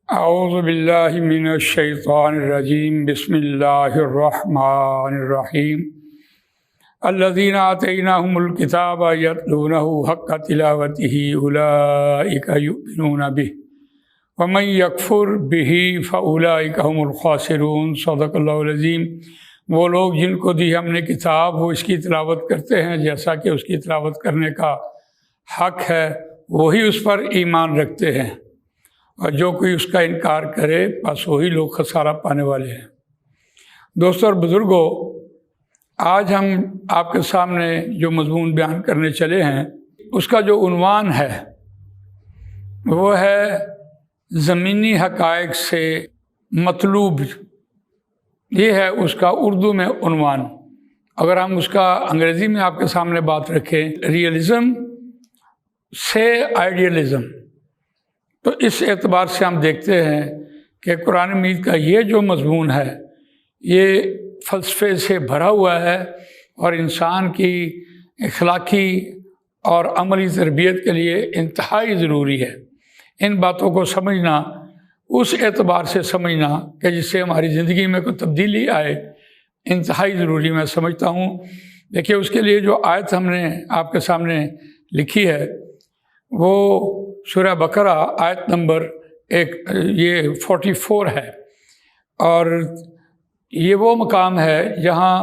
اعوذ باللہ من الشیطان الرجیم بسم اللہ الرحمن الرحیم الذین آتیناہم الکتاب یتلونہ حق تلاوتہ اولئک یؤمنون بہ ومن یکفر بہ فاولئک هم الخاسرون۔ صدق اللہ العظیم۔ وہ لوگ جن کو دی ہم نے کتاب وہ اس کی تلاوت کرتے ہیں جیسا کہ اس کی تلاوت کرنے کا حق ہے، وہی اس پر ایمان رکھتے ہیں، اور جو کوئی اس کا انکار کرے بس وہی لوگ خسارہ پانے والے ہیں۔ دوستو اور بزرگوں، آج ہم آپ کے سامنے جو مضمون بیان کرنے چلے ہیں اس کا جو عنوان ہے وہ ہے زمینی حقائق سے مطلوب۔ یہ ہے اس کا اردو میں عنوان۔ اگر ہم اس کا انگریزی میں آپ کے سامنے بات رکھیں، ریئلزم سے آئیڈیلزم، تو اس اعتبار سے ہم دیکھتے ہیں کہ قرآن مجید کا یہ جو مضمون ہے یہ فلسفے سے بھرا ہوا ہے اور انسان کی اخلاقی اور عملی تربیت کے لیے انتہائی ضروری ہے۔ ان باتوں کو سمجھنا، اس اعتبار سے سمجھنا کہ جس سے ہماری زندگی میں کوئی تبدیلی آئے، انتہائی ضروری میں سمجھتا ہوں۔ دیکھیے، اس کے لیے جو آیت ہم نے آپ کے سامنے لکھی ہے وہ سورہ بقرہ آیت نمبر 44 ہے، اور یہ وہ مقام ہے جہاں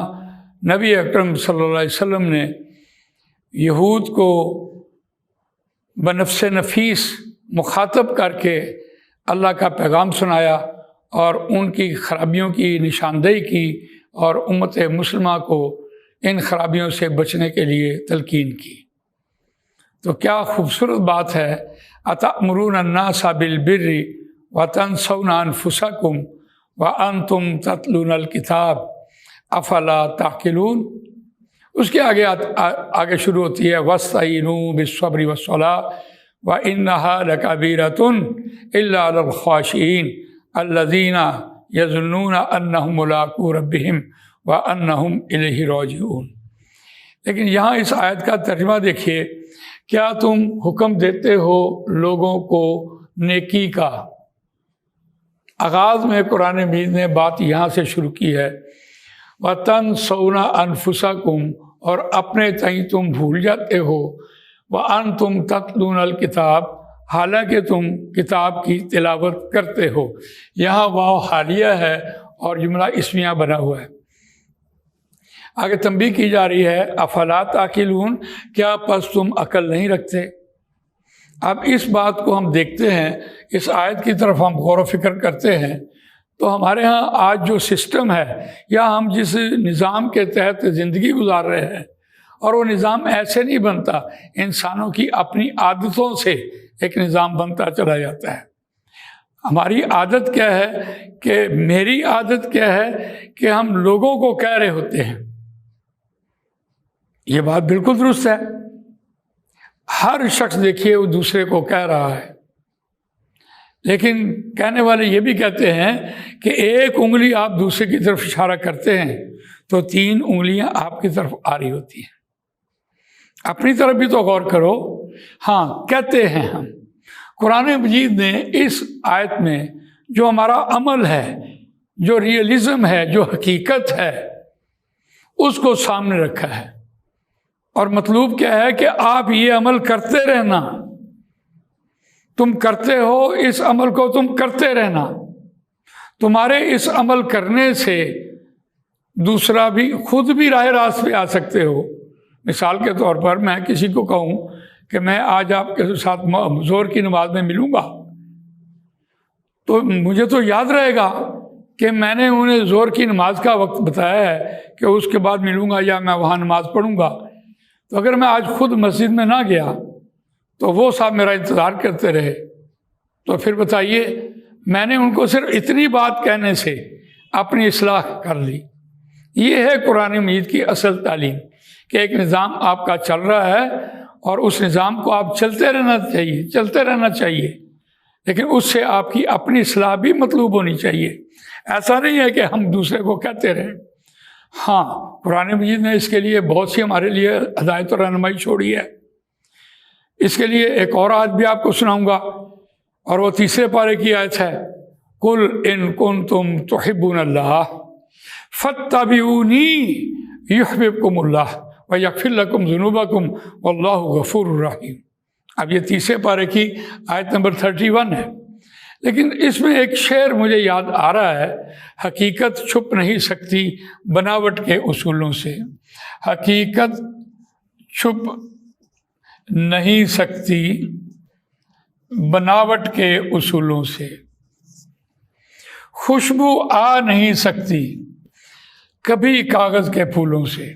نبی اکرم صلی اللہ علیہ وسلم نے یہود کو بنفس نفیس مخاطب کر کے اللہ کا پیغام سنایا اور ان کی خرابیوں کی نشاندہی کی اور امت مسلمہ کو ان خرابیوں سے بچنے کے لیے تلقین کی۔ تو کیا خوبصورت بات ہے، اَتَأْمُرُونَ النَّاسَ بِالْبِرِّ وَتَنْسَوْنَ أَنفُسَكُمْ وَأَنْتُمْ تَتْلُونَ الْكِتَابَ أَفَلَا تَعْقِلُونَ۔ اس کے آگے شروع ہوتی ہے وَاسْتَعِینُوا بِالصَّبْرِ وَالصَّلَاةِ وَإِنَّهَا لَكَبِیرَةٌ إِلَّا عَلَى الْخَاشِعِينَ الَّذِینَ يَظُنُّونَ أَنَّهُمْ مُلَاقُو رَبِّهِمْ وَأَنَّهُمْ إِلَیہِ رَاجِعُونَ۔ لیکن یہاں اس آیت کا ترجمہ دیکھیے، کیا تم حکم دیتے ہو لوگوں کو نیکی کا؟ آغاز میں قرآن مجید نے بات یہاں سے شروع کی ہے، وَتَنْسَوْنَ أَنفُسَكُمْ، اور اپنے تئیں تم بھول جاتے ہو، وَأَنْتُمْ تَتْلُونَ الْكِتَابَ، حالانکہ تم کتاب کی تلاوت کرتے ہو۔ یہاں واو حالیہ ہے اور جملہ اسمیہ بنا ہوا ہے۔ آگے تنبیہ کی جا رہی ہے افلا تعقلون، کیا پس تم عقل نہیں رکھتے؟ اب اس بات کو ہم دیکھتے ہیں، اس آیت کی طرف ہم غور و فکر کرتے ہیں تو ہمارے ہاں آج جو سسٹم ہے یا ہم جس نظام کے تحت زندگی گزار رہے ہیں، اور وہ نظام ایسے نہیں بنتا، انسانوں کی اپنی عادتوں سے ایک نظام بنتا چلا جاتا ہے۔ ہماری عادت کیا ہے کہ میری عادت کیا ہے کہ ہم لوگوں کو کہہ رہے ہوتے ہیں۔ یہ بات بالکل درست ہے، ہر شخص دیکھیے وہ دوسرے کو کہہ رہا ہے، لیکن کہنے والے یہ بھی کہتے ہیں کہ ایک انگلی آپ دوسرے کی طرف اشارہ کرتے ہیں تو 3 انگلیاں آپ کی طرف آ رہی ہوتی ہیں۔ اپنی طرف بھی تو غور کرو۔ ہاں، کہتے ہیں ہم۔ قرآن مجید نے اس آیت میں جو ہمارا عمل ہے، جو ریئلزم ہے، جو حقیقت ہے، اس کو سامنے رکھا ہے، اور مطلوب کیا ہے کہ آپ یہ عمل کرتے رہنا، تم کرتے ہو اس عمل کو، تم کرتے رہنا۔ تمہارے اس عمل کرنے سے دوسرا بھی، خود بھی راہ راست پہ آ سکتے ہو۔ مثال کے طور پر میں کسی کو کہوں کہ میں آج آپ کے ساتھ ظہر کی نماز میں ملوں گا، تو مجھے تو یاد رہے گا کہ میں نے انہیں ظہر کی نماز کا وقت بتایا ہے کہ اس کے بعد ملوں گا یا میں وہاں نماز پڑھوں گا۔ تو اگر میں آج خود مسجد میں نہ گیا تو وہ صاحب میرا انتظار کرتے رہے، تو پھر بتائیے میں نے ان کو صرف اتنی بات کہنے سے اپنی اصلاح کر لی۔ یہ ہے قرآن مجید کی اصل تعلیم، کہ ایک نظام آپ کا چل رہا ہے اور اس نظام کو آپ چلتے رہنا چاہیے، لیکن اس سے آپ کی اپنی اصلاح بھی مطلوب ہونی چاہیے۔ ایسا نہیں ہے کہ ہم دوسرے کو کہتے رہیں۔ ہاں، قرآن مجید نے اس کے لیے بہت سی ہمارے لیے ہدایت اور رہنمائی چھوڑی ہے۔ اس کے لیے ایک اور آیت بھی آپ کو سناؤں گا، اور وہ 3 پارے کی آیت ہے۔ कुल इन कुंतुम तुहिब्बूनल्लाह फत्तबिऊनी युहब्बिबकुमुल्लाह व यगफिर लकुम ज़ुनूबकुम वल्लाहु गफूरुर रहीम। अब ये तीसरे पारे की आयत नंबर 31 है। लेकिन इसमें एक शेर मुझे याद आ रहा है, हकीकत छुप नहीं सकती बनावट के उसूलों से। हकीकत छुप नहीं सकती बनावट के उसूलों से, खुशबू आ नहीं सकती कभी कागज़ के फूलों से।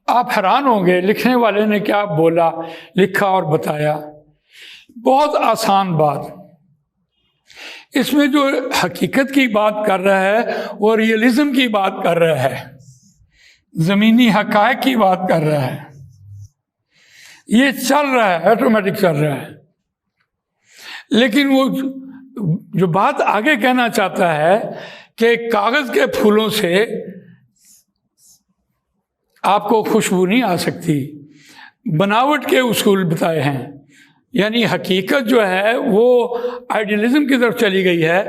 आप हैरान होंगे लिखने वाले ने क्या बोला, लिखा और बताया। बहुत आसान बात। इसमें जो हकीकत की बात कर रहा है वो रियलिज्म की बात कर रहा है, ज़मीनी हक़ाइक़ की बात कर रहा है। ये चल रहा है, ऑटोमेटिक चल रहा है। लेकिन वो जो बात आगे कहना चाहता है कि कागज़ के फूलों से आपको खुशबू नहीं आ सकती, बनावट के उसूल बताए हैं। यानी हकीकत जो है वो आइडियलिज्म की तरफ चली गई है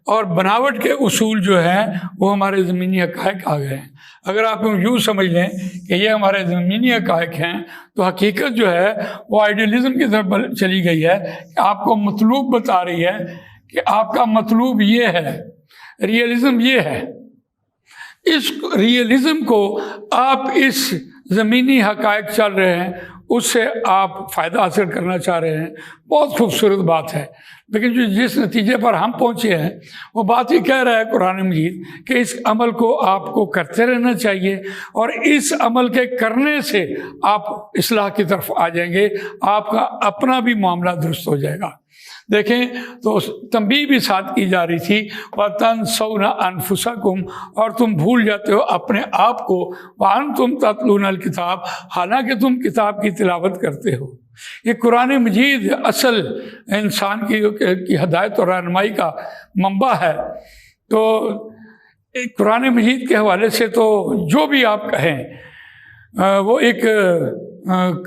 और बनावट के उसूल जो हैं वो हमारे ज़मीनी हक़ाइक़ आ गए हैं। अगर आप यूँ समझ लें कि ये हमारे ज़मीनी हक़ाइक़ हैं तो हकीकत जो है वो आइडियलिज्म की तरफ चली गई है कि आपको मतलूब बता रही है कि आपका मतलूब ये है, रियलिज्म ये है। इस रियलिज्म को आप इस ज़मीनी हक़ाइक़ चल रहे हैं उससे आप फ़ायदा हासिल करना चाह रहे हैं, बहुत खूबसूरत बात है। लेकिन जो जिस नतीजे पर हम पहुँचे हैं वो बात ही कह रहा है कुरान मजीद कि इस अमल को आपको करते रहना चाहिए और इस अमल के करने से आप इस्लाह की तरफ आ जाएंगे, आपका अपना भी मामला दुरुस्त हो जाएगा। देखें तो तंबीह भी साथ की जा रही थी, वतंसौना अनफुसकुम, और तुम भूल जाते हो अपने आप को, वअंतुम ततलूनल किताब, हालांकि तुम किताब की तिलावत करते हो। ये कुरान मजीद असल इंसान की हदायत और रहनुमाई का मंबा है। तो कुरान मजीद के हवाले से तो जो भी आप कहें वो एक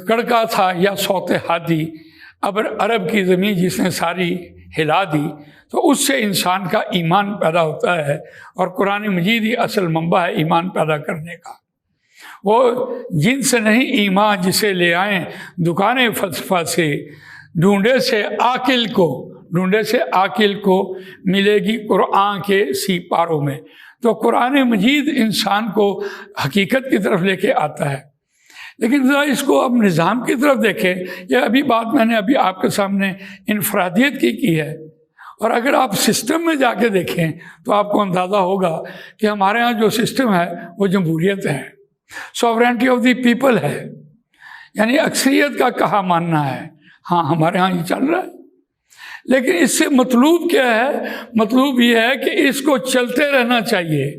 कड़का था या सौते हादी, अब अरब की ज़मीन जिसने सारी हिला दी, तो उससे इंसान का ईमान पैदा होता है और कुरान मजीद ही असल मंबा है ईमान पैदा करने का। वो जिनसे नहीं ईमान जिसे ले आएँ दुकाने फ़लसफ़ा से, ढूंढे से आकिल को मिलेगी कुरान के सीपारों में। तो कुरान मजीद इंसान को हकीकत की तरफ लेके आता है। लेकिन ज़रा इसको अब निज़ाम की तरफ देखें। यह अभी बात मैंने अभी आपके सामने इनफरादियत की है, और अगर आप सिस्टम में जाके देखें तो आपको अंदाज़ा होगा कि हमारे यहाँ जो सिस्टम है वो जमहूरियत है, सॉवरेनिटी ऑफ द पीपल है, यानी अक्सरियत का कहा मानना है। हाँ, हमारे यहाँ ये चल रहा है। लेकिन इससे मतलूब क्या है? मतलूब ये है कि इसको चलते रहना चाहिए।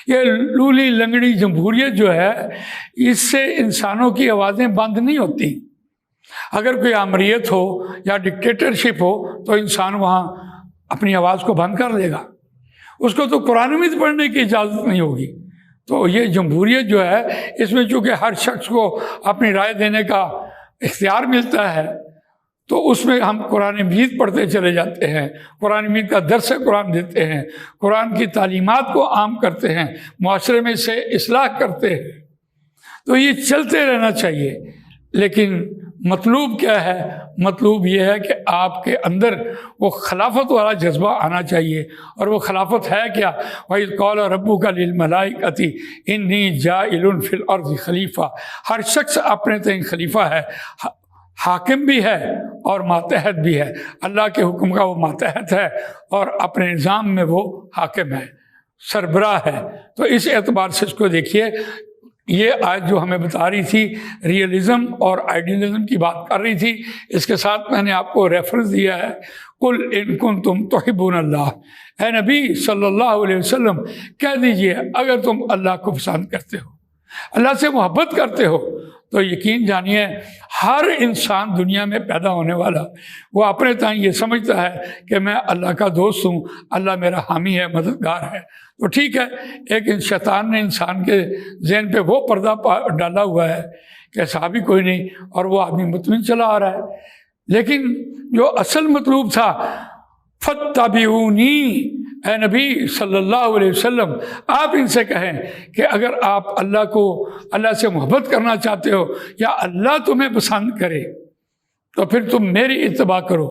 ये लूली लंगड़ी जमहूरियत जो है, इससे इंसानों की आवाज़ें बंद नहीं होती। अगर कोई आमरीत हो या डिक्टेटरशिप हो तो इंसान वहाँ अपनी आवाज़ को बंद कर देगा, उसको तो कुरान में पढ़ने की इजाज़त नहीं होगी। तो ये जमहूरियत जो है, इसमें चूँकि हर शख्स को अपनी राय देने का इख्तियार मिलता है, तो उसमें हम कुरान मजीद पढ़ते चले जाते हैं, कुरान मजीद का दर्स कुरान देते हैं, कुरान की तालीमात को आम करते हैं, मुआशरे में से इस्लाह करते हैं। तो ये चलते रहना चाहिए। लेकिन मतलूब क्या है? मतलूब ये है कि आपके अंदर वो खिलाफत वाला जज्बा आना चाहिए। और वो खिलाफत है क्या? वइज़ क़ाल रब्बुका लिल मलाइकति इन्नी जाइलुन फिल अर्ज़ि खलीफा। हर शख्स अपने तय खलीफा है, हाकिम भी है और मातहत भी है। अल्लाह के हुक्म का वो मातहत है और अपने निज़ाम में वो हाकिम है, सरबराह है। तो इस एतबार से इसको देखिए। ये आज जो हमें बता रही थी रियलिज़म और आइडियलिज़म की बात कर रही थी, इसके साथ मैंने आपको रेफरेंस दिया है, कुल इन कुंतुम तुहिब्बूनल्लाह। ऐ नबी सल्लल्लाहु अलैहि वसल्लम कह दीजिए, अगर तुम अल्लाह को पसंद करते हो, अल्लाह से मोहब्बत करते हो, तो यकीन जानिए हर इंसान दुनिया में पैदा होने वाला वो अपने ताई ये समझता है कि मैं अल्लाह का दोस्त हूँ, अल्लाह मेरा हामी है, मददगार है। तो ठीक है, एक शैतान ने इंसान के जहन पे वो पर्दा डाला हुआ है कि ऐसा भी कोई नहीं, और वो आदमी मुतमिन चला आ रहा है। लेकिन जो असल मतलूब था فَاتَّبِعُونِی، اے نبی صلی اللہ علیہ وسلم آپ ان سے کہیں کہ اگر آپ اللہ سے محبت کرنا چاہتے ہو یا اللہ تمہیں پسند کرے تو پھر تم میری اتباع کرو۔